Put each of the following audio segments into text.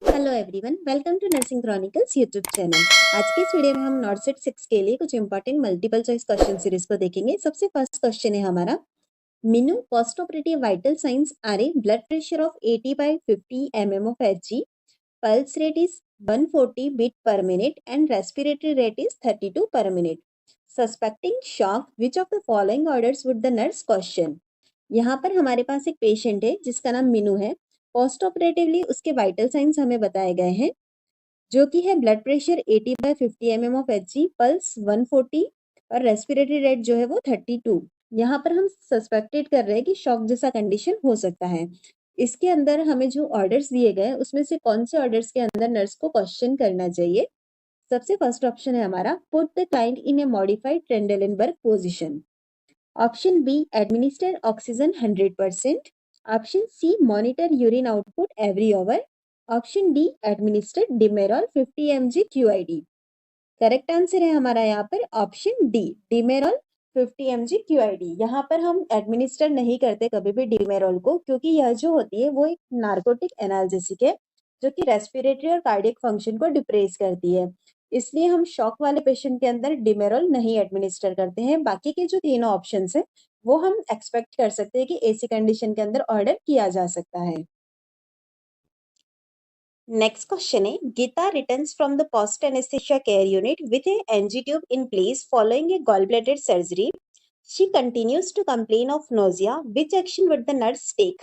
Hello everyone, welcome to nursing chronicles YouTube channel. आज की इस वीडियो में हम नॉर्सेट 6 के लिए कुछ important multiple choice question series को देखेंगे। सबसे फर्स्ट क्वेश्चन है हमारा, Meenu post operative vital signs are a blood pressure of 80/50 mm of Hg, pulse rate is 140 beat per minute and respiratory rate is 32 per minute. Suspecting shock, which of the following orders would the nurse question? यहाँ पर हमारे पास एक patient है जिसका नाम मीनू है। Post operatively उसके vital science हमें बताए गए हैं, जो कि है blood pressure 80/50 mm of Hg, pulse 140 और रेस्पिरेटरी रेट जो है वो 32। यहाँ पर हम सस्पेक्टेड कर रहे हैं कि शॉक जैसा कंडीशन हो सकता है। इसके अंदर हमें जो ऑर्डर्स दिए गए उसमें से कौन से ऑर्डर्स के अंदर नर्स को क्वेश्चन करना चाहिए? सबसे फर्स्ट ऑप्शन है हमारा, put the client in a modified Trendelenburg position. Option B, administer oxygen 100%। Option C, monitor urine output every hour. Option D, administer Demerol 50 mg QID। Correct answer है हमारा यहाँ पर option D, Demerol 50 mg QID। यहाँ पर हम administer नहीं करते कभी भी डिमेरॉल को, क्योंकि यह जो होती है वो एक नार्कोटिक एनाल्जेसिक है जो कि रेस्पिरेटरी और कार्डियक फंक्शन को डिप्रेस करती है। इसलिए हम शॉक वाले पेशेंट के अंदर डिमेरॉल नहीं एडमिनिस्टर करते हैं। बाकी के जो तीनों ऑप्शन है वो हम एक्सपेक्ट कर सकते हैं कि ऐसी कंडीशन के अंदर ऑर्डर किया जा सकता है। नेक्स्ट क्वेश्चन है, Geeta returns from the post anaesthesia care unit with a NG tube in place following a gallbladder surgery. She continues to complain of nausea, which action would the nurse take?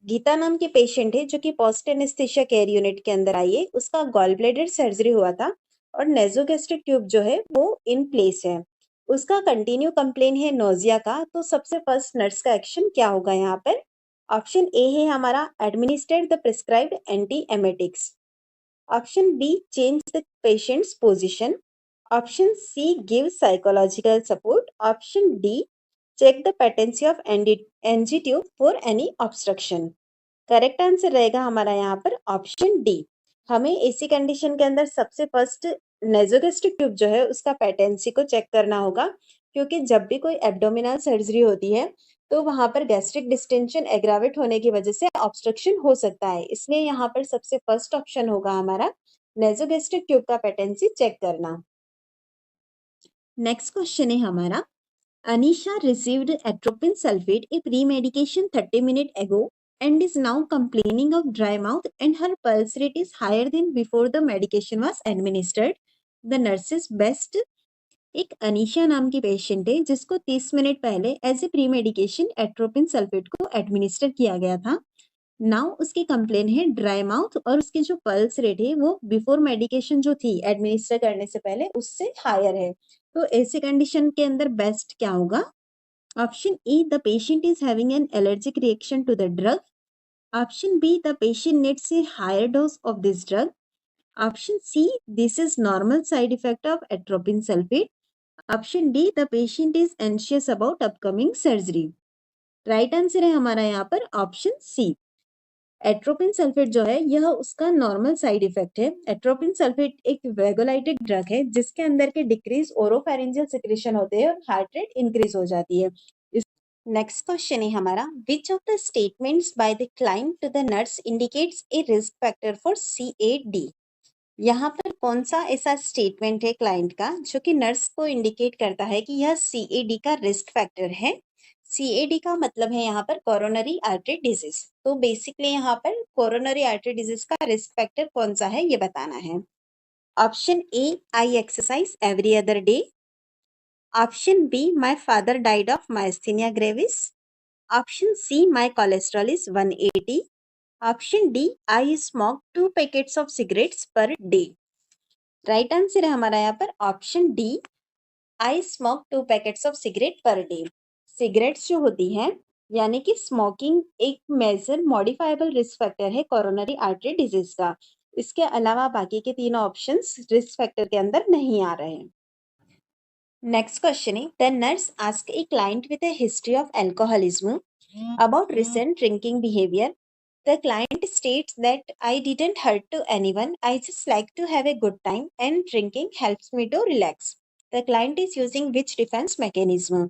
Geeta नाम की patient है जो कि post anaesthesia care unit के अंदर आई है। उसका gall bladder surgery हुआ था और नेजोगैस्ट्रिक ट्यूब जो है वो इन प्लेस है। उसका कंटिन्यू कंप्लेन है नोजिया का। तो सबसे फर्स्ट नर्स का एक्शन क्या होगा यहाँ पर? ऑप्शन ए है हमारा, administer the prescribed anti emetics. Option B, change the patient's position. Option C, give psychological support. Option D, check the patency of NG tube for any obstruction. Correct answer रहेगा हमारा यहाँ पर option D. हमें ऐसी condition के अंदर सबसे first nasogastric tube जो है उसका पेटेंसी को चेक करना होगा, क्योंकि जब भी कोई एब्डोमिनल सर्जरी होती है तो वहां पर गैस्ट्रिक डिस्टेंशन एग्रावेट होने की वजह से ऑब्स्ट्रक्शन हो सकता है। इसलिए यहाँ पर सबसे फर्स्ट ऑप्शन होगा हमारा नेजोगैस्ट्रिक ट्यूब का पेटेंसी चेक करना। नेक्स्ट क्वेश्चन है हमारा, Anisha received atropine sulfate, a pre-medication 30 minutes ago, and is now complaining of dry mouth and her pulse rate is higher than before the medication was administered. The nurse's best। एक अनीशा नाम की patient है जिसको 30 minute पहले as a pre medication atropine sulphate को administer किया गया था। नाउ उसकी कंप्लेन है ड्राई माउथ और उसकी जो पल्स रेट है वो बिफोर मेडिकेशन जो थी एडमिनिस्टर करने से पहले उससे हायर है। तो ऐसी कंडीशन के अंदर बेस्ट क्या होगा? Option A, the patient is having an allergic reaction to the drug. Option B, the patient needs a higher dose of this drug. Option C, this is normal side effect of atropine sulphate. Option D, the patient is anxious about upcoming surgery. Right answer है हमारा यहाँ पर option सी। Atropine sulphate जो है यह उसका normal side effect है। Atropine sulphate एक वेगोलाइटिक ड्रग है जिसके अंदर के डिक्रीज ओरोफैरिंजियल सिक्रेशन होते हैं और हार्ट रेट इंक्रीज हो जाती है। नेक्स्ट क्वेश्चन है हमारा, which of the statements by the client to the nurse indicates a risk factor for CAD? यहाँ पर कौन सा ऐसा स्टेटमेंट है क्लाइंट का जो कि नर्स को इंडिकेट करता है कि यह CAD का रिस्क फैक्टर है? CAD का मतलब है यहाँ पर कोरोनरी आर्टरी डिजीज। तो बेसिकली यहाँ पर कोरोनरी आर्टरी डिजीज का रिस्क फैक्टर कौन सा है ये बताना है। Option A, I exercise every other day. Option B, my father died of myasthenia gravis. Option C, my cholesterol is 180। Option D, I smoke 2 packets of cigarettes per day. Right answer है हमारा यहाँ पर option D, I smoke 2 packets of cigarette per day. Cigarettes जो होती है यानी कि smoking एक मेजर मॉडिफाइबल रिस्क फैक्टर है कोरोनरी आर्टरी डिजीज का। इसके अलावा बाकी के तीनों ऑप्शंस रिस्क फैक्टर के अंदर नहीं आ रहे हैं। नेक्स्ट क्वेश्चन है, the nurse ask a client with A history of alcoholism about recent drinking behavior. The client states that I didn't hurt to anyone. I just like to have a good time and drinking helps me to relax. The client is using which defense mechanism?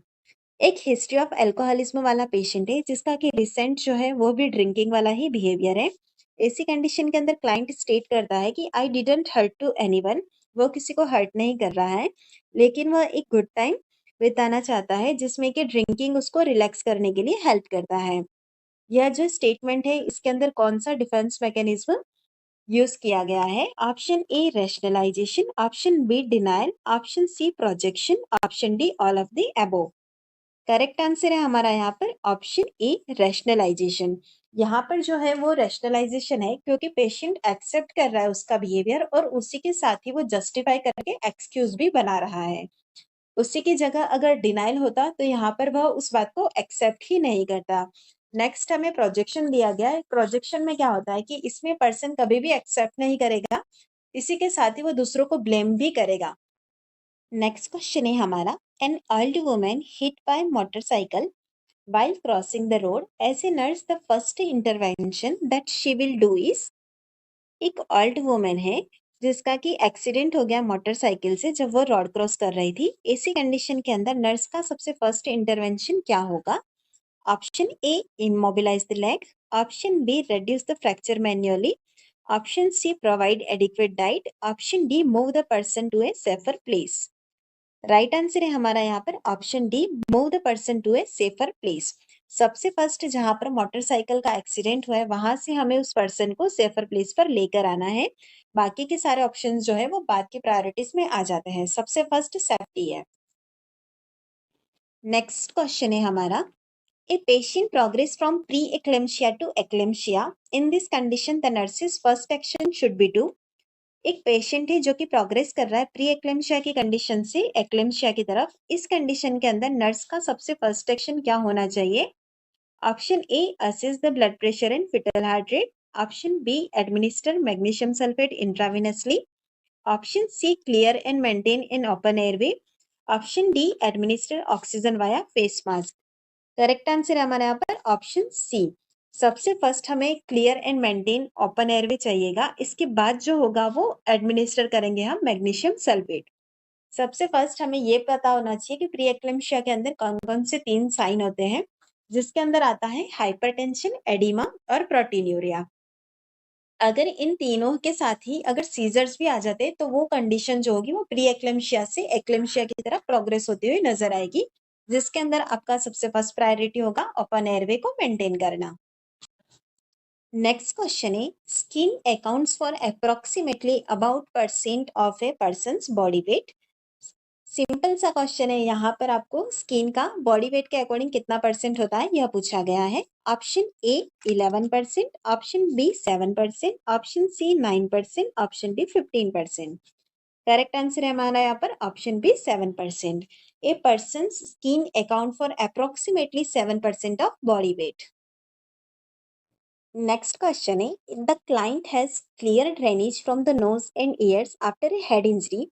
एक history of alcoholism वाला patient है जिसका कि recent जो है वो भी drinking वाला ही बिहेवियर है। ऐसी कंडीशन के अंदर क्लाइंट स्टेट करता है कि I didn't hurt to anyone, वो किसी को हर्ट नहीं कर रहा है, लेकिन वह एक गुड टाइम बिताना चाहता है जिसमें कि ड्रिंकिंग उसको रिलैक्स करने के लिए हेल्प करता है। यह जो स्टेटमेंट है इसके अंदर कौन सा डिफेंस मैकेनिज्म यूज किया गया है? Option A rationalisation, option B denial, option C projection, option D all of the above. Correct answer है हमारा यहाँ पर ऑप्शन ए रैशनलाइजेशन। यहाँ पर जो है वो रैशनलाइजेशन है क्योंकि पेशेंट एक्सेप्ट कर रहा है उसका बिहेवियर और उसी के साथ ही वो जस्टिफाई करके एक्सक्यूज भी बना रहा है। उसी की जगह अगर डिनाइल होता तो यहाँ पर वह उस बात को एक्सेप्ट ही नहीं करता। नेक्स्ट हमें प्रोजेक्शन दिया गया है। प्रोजेक्शन में क्या होता है कि इसमें पर्सन कभी भी एक्सेप्ट नहीं करेगा, इसी के साथ ही वो दूसरों को ब्लेम भी करेगा। नेक्स्ट क्वेश्चन है हमारा, an old woman hit by motorcycle while crossing the road as a nurse the first intervention that she will do is। एक ओल्ड वुमन है जिसका कि एक्सीडेंट हो गया मोटरसाइकिल से जब वो रोड क्रॉस कर रही थी। ऐसी कंडीशन के अंदर नर्स का सबसे फर्स्ट इंटरवेंशन क्या होगा? Option A immobilise the leg, option B reduce the fracture manually, option C provide adequate diet, option D move the person to a safer place. Right answer है हमारा यहाँ पर option D move the person to a safer place. सबसे first जहां पर motorcycle का accident हुआ है वहां से हमें उस पर्सन को सेफर प्लेस पर लेकर आना है। बाकी के सारे ऑप्शंस जो है वो बाद की प्रायोरिटीज में आ जाते हैं। सबसे फर्स्ट सेफ्टी है। नेक्स्ट क्वेश्चन है हमारा, a patient progress from pre eclampsia to eclampsia, in this condition the nurse's first action should be to. एक पेशेंट है जो कि प्रोग्रेस कर रहा है प्री एक्लेम्शिया की कंडीशन से एक्लेम्शिया की तरफ। इस कंडीशन के अंदर नर्स का सबसे फर्स्ट एक्शन क्या होना चाहिए? Option A assess the blood pressure and foetal heart rate, option B administer magnesium sulphate intravenously, option C clear and maintain in open airway, option D administer oxygen via face mask. Correct answer है हमारे यहाँ पर option C. सबसे first हमें clear and maintain open airway चाहिएगा, इसके बाद जो होगा वो एडमिनिस्टर करेंगे हम मैग्नीशियम सल्फेट। सबसे फर्स्ट हमें ये पता होना चाहिए कि प्री एक्लेम्शिया के अंदर कौन कौन से 3 साइन होते हैं, जिसके अंदर आता है हाइपरटेंशन, एडिमा और प्रोटीन्यूरिया। अगर इन तीनों के साथ ही अगर सीजर्स भी आ जाते तो वो कंडीशन जो होगी वो प्री एक्लेम्शिया से एक्लेम्शिया की तरफ प्रोग्रेस होती हुई नजर आएगी, जिसके अंदर आपका सबसे फर्स्ट प्रायोरिटी होगा ओपन एयरवे को मेंटेन करना। नेक्स्ट क्वेश्चन है, skin accounts for approximately about % of A persons body weight. Simple सा क्वेश्चन है, यहाँ पर आपको स्किन का बॉडी वेट के अकॉर्डिंग कितना % होता है यह पूछा गया है। Option A 11%, option B 7%, option C 9%, option D 15%। Correct answer है हमारा यहाँ पर option B 7%। A person skin account for approximately 7% of body weight. Next question है, the client has clear drainage from the nose and ears after a head injury,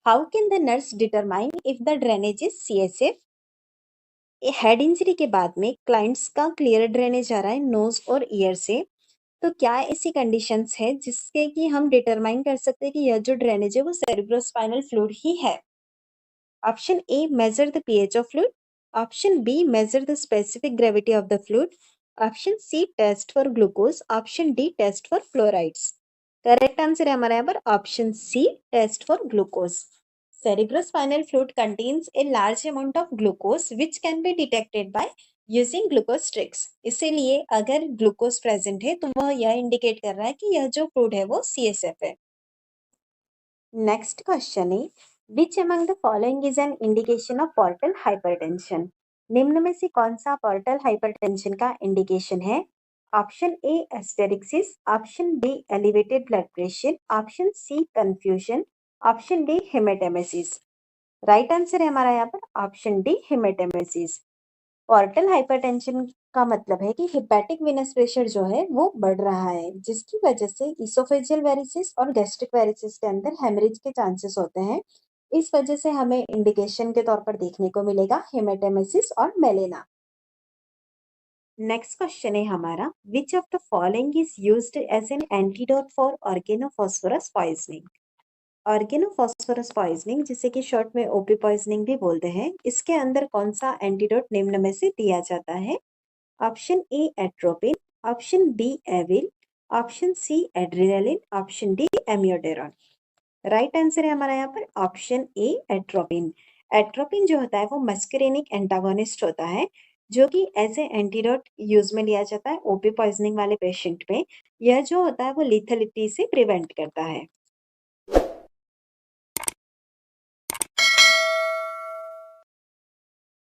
how can the nurse determine if the drainage is CSF? Head injury के बाद में clients का clear drainage आ रहा है knows और year से, तो क्या ऐसी कंडीशंस है जिसके कि हम डिटरमाइन कर सकते हैं कि यह जो ड्रेनेज है वो सेरिब्रोस्पाइनल फ्लूइड ही है? Option A measure the pH of fluid, option B measure the specific gravity of the fluid, option C test for glucose, option D test for fluorides. Correct answer है हमारे यहाँ पर option C test for glucose. Cerebrospinal fluid contains a large amount of glucose which can be detected by using glucose tricks। इसीलिए अगर glucose present है तो वह यह इंडिकेट कर रहा है कि यह जो फ्लूइड है वो CSF है। नेक्स्ट क्वेश्चन है, which among the following is an indication of portal hypertension. निम्न में से कौन सा पोर्टल हाइपरटेंशन का इंडिकेशन है? Option A asterixis, option B elevated blood pressure, option C confusion, option D haematemesis. Right answer है हमारा यहाँ पर option D haematemesis. Portal hypertension का मतलब है कि हेपेटिक वेनस प्रेशर जो है वो बढ़ रहा है, जिसकी वजह से इसोफेजियल वेरिसिस और गैस्ट्रिक वेरिसिस के अंदर हेमरेज के चांसेस होते हैं। इस वजह से हमें इंडिकेशन के तौर पर देखने को मिलेगा हेमेटेमेसिस और मेलेना। नेक्स्ट क्वेश्चन है हमारा, which of the following is used as an antidote for organophosphorus poisoning. Organophosphorus poisoning जिसे कि शॉर्ट में ओपी पॉइजनिंग भी बोलते हैं, इसके अंदर कौन सा एंटीडोट निम्न में से दिया जाता है? Option A atropine, option B Avil, option C adrenaline, option D amiodarone. Right answer है हमारा यहाँ पर ऑप्शन ए एट्रोपिन। एट्रोपिन जो होता है वो मस्करेनिक एंटागोनिस्ट होता है, जो कि एज ए एंटीडोट यूज में लिया जाता है ओपी पॉइजनिंग वाले पेशेंट में। यह जो होता है वो लिथलिटी से प्रिवेंट करता है।